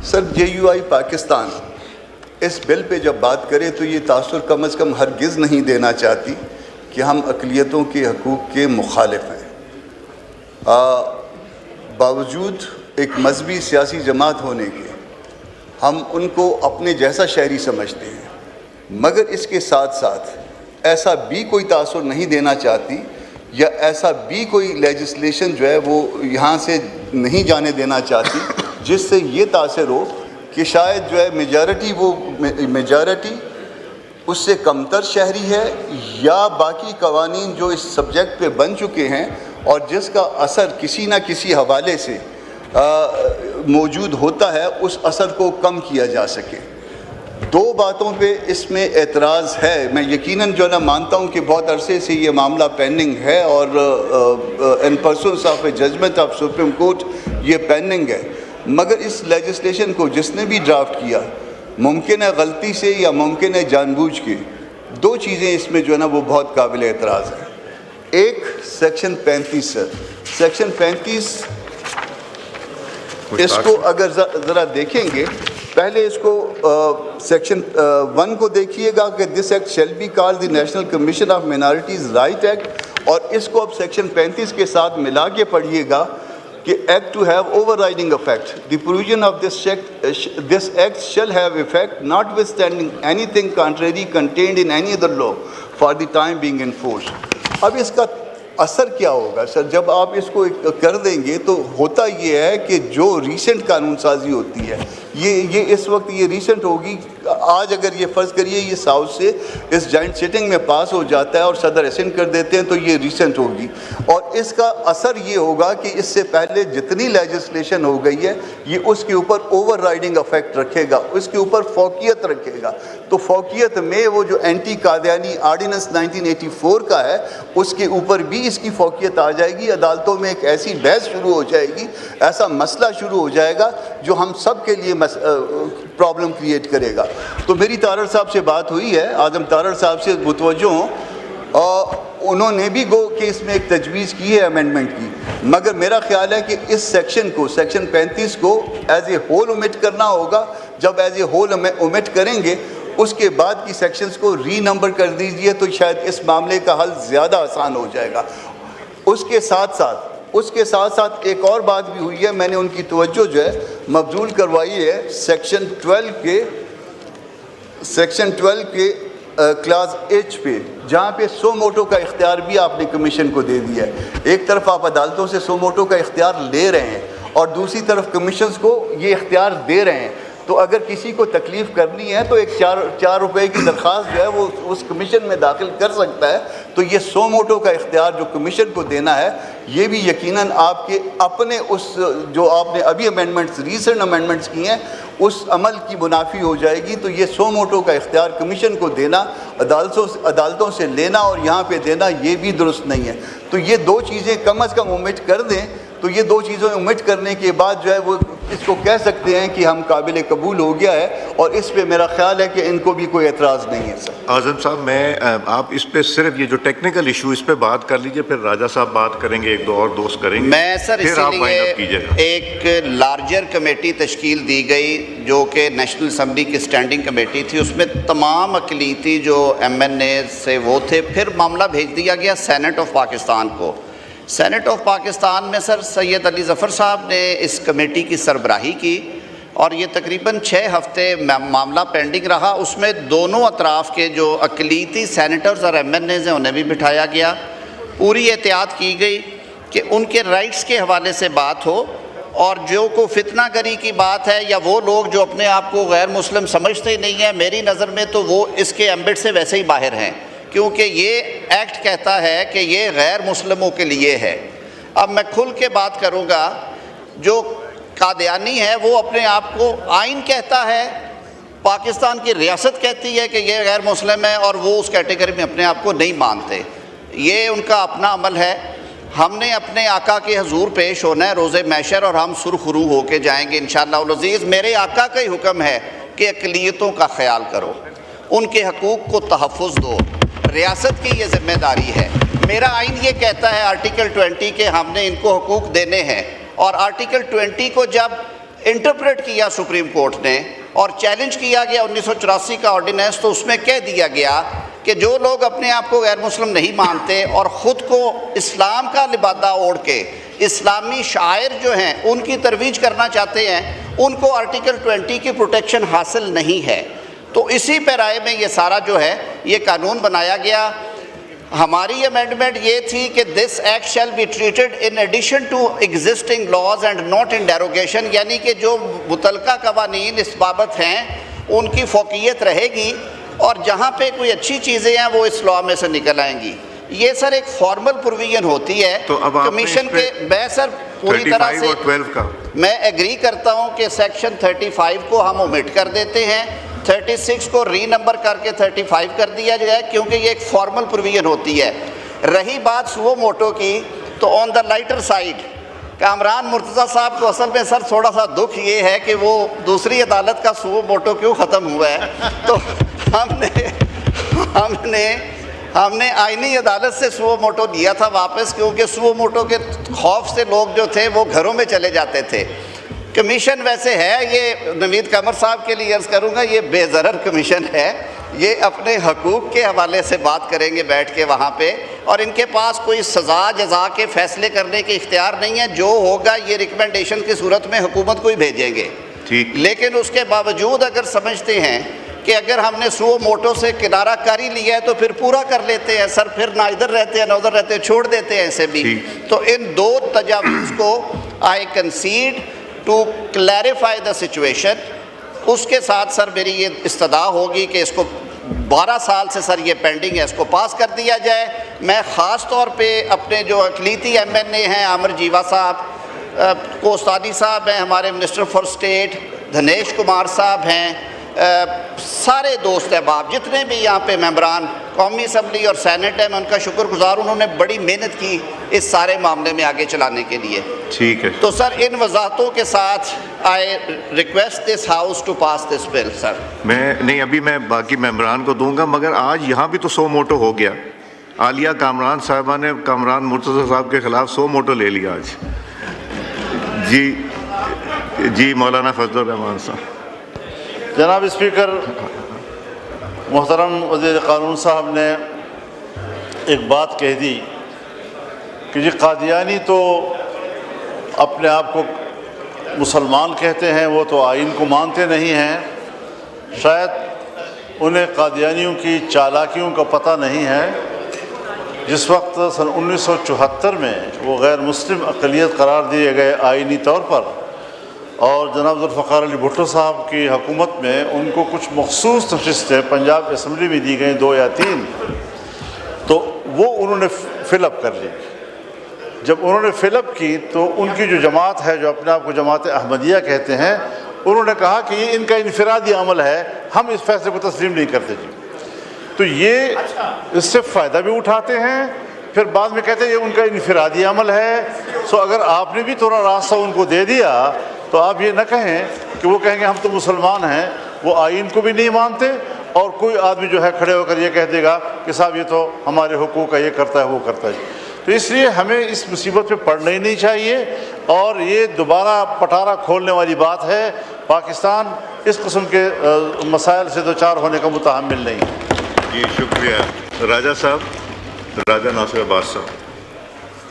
سر JUI Pakistan اس بل پہ جب بات کرے تو یہ تاثر کم از کم ہرگز نہیں دینا چاہتی کہ ہم اقلیتوں کے حقوق کے مخالف ہیں۔ باوجود ایک مذہبی سیاسی جماعت ہونے کے ہم ان کو اپنے جیسا شہری سمجھتے ہیں، مگر اس کے ساتھ ساتھ ایسا بھی کوئی تاثر نہیں دینا چاہتی یا ایسا بھی کوئی لیجسلیشن جو ہے وہ یہاں سے نہیں جانے دینا چاہتی جس سے یہ تاثر ہو کہ شاید جو ہے میجارٹی اس سے کمتر شہری ہے، یا باقی قوانین جو اس سبجیکٹ پہ بن چکے ہیں اور جس کا اثر کسی نہ کسی حوالے سے موجود ہوتا ہے، اس اثر کو کم کیا جا سکے۔ دو باتوں پہ اس میں اعتراض ہے۔ میں یقیناً جو ہے نا مانتا ہوں کہ بہت عرصے سے یہ معاملہ پینڈنگ ہے اور in presence of a judgment of Supreme Court یہ پینڈنگ ہے، مگر اس لیجسلیشن کو جس نے بھی ڈرافٹ کیا، ممکن ہے غلطی سے یا ممکن ہے جان بوجھ کے، دو چیزیں اس میں جو ہے نا وہ بہت قابل اعتراض ہیں۔ ایک سیکشن 35 ہے، سیکشن 35 اس کو اگر ذرا دیکھیں گے، پہلے اس کو سیکشن 1 کو دیکھیے گا کہ this act shall be called the National Commission of Minorities Right Act, اور اس کو اب سیکشن 35 کے ساتھ ملا کے پڑھیے گا کہ act to have overriding effect, the provision of this act shall have effect notwithstanding anything contrary contained in any other law for the time being enforced. اب اس کا اثر کیا ہوگا سر؟ جب آپ اس کو کر دیں گے تو ہوتا یہ ہے کہ جو ریسنٹ قانون سازی ہوتی ہے یہ اس وقت یہ ریسنٹ ہوگی۔ آج اگر یہ فرض کریے یہ ساؤتھ سے اس جوائنٹ سٹنگ میں پاس ہو جاتا ہے اور صدر اسسنٹ کر دیتے ہیں تو یہ ریسنٹ ہوگی، اور اس کا اثر یہ ہوگا کہ اس سے پہلے جتنی لیجسلیشن ہو گئی ہے یہ اس کے اوپر اوور رائڈنگ افیکٹ رکھے گا، اس کے اوپر فوقیت رکھے گا۔ تو فوقیت میں وہ جو اینٹی قادیانی آرڈیننس 1984 کا ہے اس کے اوپر بھی اس کی فوقیت آ جائے گی۔ عدالتوں میں ایک ایسی بحث شروع ہو جائے گی، ایسا مسئلہ شروع ہو جائے گا جو ہم سب کے لیے پرابلم کریٹ کرے گا۔ تو میری تارڑ صاحب سے بات ہوئی ہے، اعظم تارڑ صاحب سے متوجہ ہوں، انہوں نے بھی گو کہ اس میں ایک تجویز کی ہے امینڈمنٹ کی، مگر میرا خیال ہے کہ اس سیکشن کو سیکشن 35 کو ایز اے ہول اومٹ کرنا ہوگا۔ جب ایز اے ہول اومٹ کریں گے اس کے بعد کی سیکشنز کو ری نمبر کر دیجئے تو شاید اس معاملے کا حل زیادہ آسان ہو جائے گا۔ اس کے ساتھ ساتھ ایک اور بات بھی ہوئی ہے، میں نے ان کی توجہ جو ہے مبذول کروائی ہے سیکشن 12 کے کلاس ایچ پہ، جہاں پہ سو موٹو کا اختیار بھی آپ نے کمیشن کو دے دیا ہے۔ ایک طرف آپ عدالتوں سے سو موٹو کا اختیار لے رہے ہیں اور دوسری طرف کمیشنز کو یہ اختیار دے رہے ہیں، تو اگر کسی کو تکلیف کرنی ہے تو ایک 4 روپے کی درخواست جو ہے وہ اس کمیشن میں داخل کر سکتا ہے۔ تو یہ سو موٹو کا اختیار جو کمیشن کو دینا ہے یہ بھی یقیناً آپ کے اپنے اس جو آپ نے ابھی امینڈمنٹس ریسنٹ امینڈمنٹس کی ہیں اس عمل کی منافی ہو جائے گی۔ تو یہ سو موٹو کا اختیار کمیشن کو دینا، عدالتوں سے لینا اور یہاں پہ دینا یہ بھی درست نہیں ہے۔ تو یہ دو چیزیں کم از کم اومٹ کر دیں، تو یہ دو چیزیں اومٹ کرنے کے بعد جو ہے وہ اس کو کہہ سکتے ہیں کہ ہم قابل قبول ہو گیا ہے، اور اس پہ میرا خیال ہے کہ ان کو بھی کوئی اعتراض نہیں ہے۔ سر اعظم صاحب، آپ اس پہ صرف یہ جو ٹیکنیکل ایشو اس پہ بات کر لیجئے، پھر راجہ صاحب بات کریں گے، ایک دو اور دوست کریں گے، میں سر اسی لیے ایک لارجر کمیٹی تشکیل دی گئی جو کہ نیشنل اسمبلی کی اسٹینڈنگ کمیٹی تھی، اس میں تمام اقلیتی جو MNA سے وہ تھے، پھر معاملہ بھیج دیا گیا سینٹ آف پاکستان کو۔ سینٹ آف پاکستان میں سر سید علی ظفر صاحب نے اس کمیٹی کی سربراہی کی، اور یہ تقریباً 6 ہفتے معاملہ پینڈنگ رہا۔ اس میں دونوں اطراف کے جو اقلیتی سینیٹرز اور MNAs ہیں انہیں بھی بٹھایا گیا۔ پوری احتیاط کی گئی کہ ان کے رائٹس کے حوالے سے بات ہو، اور جو کو فتنہ گری کی بات ہے یا وہ لوگ جو اپنے آپ کو غیر مسلم سمجھتے ہی نہیں ہیں، میری نظر میں تو وہ اس کے ایمبٹ سے ویسے ہی باہر ہیں، کیونکہ یہ ایکٹ کہتا ہے کہ یہ غیر مسلموں کے لیے ہے۔ اب میں کھل کے بات کروں گا، جو قادیانی ہے وہ اپنے آپ کو آئین کہتا ہے، پاکستان کی ریاست کہتی ہے کہ یہ غیر مسلم ہے، اور وہ اس کیٹیگری میں اپنے آپ کو نہیں مانتے۔ یہ ان کا اپنا عمل ہے۔ ہم نے اپنے آقا کے حضور پیش ہونا ہے روز محشر، اور ہم سرخرو ہو کے جائیں گے انشاءاللہ العزیز۔ میرے آقا کا ہی حکم ہے کہ اقلیتوں کا خیال کرو، ان کے حقوق کو تحفظ دو، ریاست کی یہ ذمہ داری ہے۔ میرا آئین یہ کہتا ہے آرٹیکل 20 کے ہم نے ان کو حقوق دینے ہیں، اور آرٹیکل 20 کو جب انٹرپریٹ کیا سپریم کورٹ نے اور چیلنج کیا گیا 1984 کا آرڈیننس، تو اس میں کہہ دیا گیا کہ جو لوگ اپنے آپ کو غیر مسلم نہیں مانتے اور خود کو اسلام کا لبادہ اوڑھ کے اسلامی شاعر جو ہیں ان کی ترویج کرنا چاہتے ہیں، ان کو آرٹیکل 20 کی پروٹیکشن حاصل نہیں ہے۔ تو اسی پیرائے میں یہ سارا جو ہے یہ قانون بنایا گیا۔ ہماری امینڈمنٹ یہ تھی کہ this act shall be treated in addition to existing laws and not in derogation, یعنی کہ جو متعلقہ قوانین اس بابت ہیں ان کی فوقیت رہے گی اور جہاں پہ کوئی اچھی چیزیں ہیں وہ اس لاء میں سے نکل آئیں گی۔ یہ سر ایک فارمل پروویژن ہوتی ہے تو اب آپ کمیشن کے۔ میں سر پوری طرح 35 سے اور 12 کا میں ایگری کرتا ہوں کہ سیکشن 35 کو ہم اومٹ کر دیتے ہیں، 36 کو ری نمبر کر کے 35 کر دیا جائے، کیونکہ یہ ایک فارمل پروویژن ہوتی ہے۔ رہی بات سوو موٹو کی، تو آن دا لائٹر سائڈ کامران مرتضیٰ صاحب کو اصل میں سر تھوڑا سا دکھ یہ ہے کہ وہ دوسری عدالت کا سوو موٹو کیوں ختم ہوا ہے، تو ہم نے آئینی عدالت سے سوو موٹو دیا تھا واپس، کیونکہ سوو موٹو کے خوف سے لوگ جو تھے وہ گھروں میں چلے جاتے تھے۔ کمیشن ویسے ہے، یہ نوید قمر صاحب کے لیے عرض کروں گا، یہ بے ضرر کمیشن ہے، یہ اپنے حقوق کے حوالے سے بات کریں گے بیٹھ کے وہاں پہ، اور ان کے پاس کوئی سزا جزا کے فیصلے کرنے کے اختیار نہیں ہے۔ جو ہوگا یہ ریکمنڈیشن کی صورت میں حکومت کو ہی بھیجیں گے۔ ٹھیک، لیکن اس کے باوجود اگر سمجھتے ہیں کہ اگر ہم نے سوو موٹو سے کنارہ کر ہی لیا ہے تو پھر پورا کر لیتے ہیں سر، پھر نہ ادھر رہتے ہیں نہ ادھر رہتے ہیں، چھوڑ دیتے ہیں اسے بھی۔ تو ان دو تجاویز کو آئی کنسیڈ ٹو کلیریفائی دا سچویشن۔ اس کے ساتھ سر میری یہ استدعا ہوگی کہ اس کو 12 سال سے سر یہ پینڈنگ ہے، اس کو پاس کر دیا جائے۔ میں خاص طور پہ اپنے جو اقلیتی ایم این اے ہیں، عامر جیوا صاحب، کوستانی صاحب ہیں ہمارے منسٹر فار اسٹیٹ، دھنیش کمار صاحب ہیں، سارے دوست احباب جتنے بھی یہاں پہ ممبران قومی اسمبلی اور سینٹ ہیں، میں ان کا شکر گزار، انہوں نے بڑی محنت کی اس سارے معاملے میں آگے چلانے کے لیے۔ ٹھیک ہے، تو سر ان وضاحتوں کے ساتھ I request this house to pass this bill. Sir میں نہیں، ابھی میں باقی ممبران کو دوں گا، مگر آج یہاں بھی تو 100 موٹو ہو گیا۔ عالیہ کامران صاحبہ نے کامران مرتضیٰ صاحب کے خلاف 100 موٹو لے لیا آج۔ جی مولانا فضل الرحمان صاحب۔ جناب اسپیکر، محترم وزیر قانون صاحب نے ایک بات کہہ دی کہ جی قادیانی تو اپنے آپ کو مسلمان کہتے ہیں، وہ تو آئین کو مانتے نہیں ہیں، شاید انہیں قادیانیوں کی چالاکیوں کا پتہ نہیں ہے۔ جس وقت سن 1974 میں وہ غیر مسلم اقلیت قرار دیے گئے آئینی طور پر، اور جناب ذوالفقار علی بھٹو صاحب کی حکومت میں ان کو کچھ مخصوص نشستیں پنجاب اسمبلی میں دی گئیں 2 یا 3، تو وہ انہوں نے فل اپ کر لی۔ جب انہوں نے فل اپ کی تو ان کی جو جماعت ہے، جو اپنے آپ کو جماعت احمدیہ کہتے ہیں، انہوں نے کہا کہ یہ ان کا انفرادی عمل ہے، ہم اس فیصلے کو تسلیم نہیں کرتے جی۔ تو یہ اس سے فائدہ بھی اٹھاتے ہیں، پھر بعد میں کہتے ہیں یہ ان کا انفرادی عمل ہے۔ سو اگر آپ نے بھی تھوڑا راستہ ان کو دے دیا تو آپ یہ نہ کہیں کہ وہ کہیں گے ہم تو مسلمان ہیں، وہ آئین کو بھی نہیں مانتے، اور کوئی آدمی جو ہے کھڑے ہو کر یہ کہہ دے گا کہ صاحب یہ تو ہمارے حقوق کا یہ کرتا ہے وہ کرتا ہے۔ تو اس لیے ہمیں اس مصیبت پہ پڑنا ہی نہیں چاہیے، اور یہ دوبارہ پٹارا کھولنے والی بات ہے۔ پاکستان اس قسم کے مسائل سے دوچار ہونے کا متحمل نہیں ہے۔ جی شکریہ۔ راجہ صاحب، راجہ ناصر عباس صاحب۔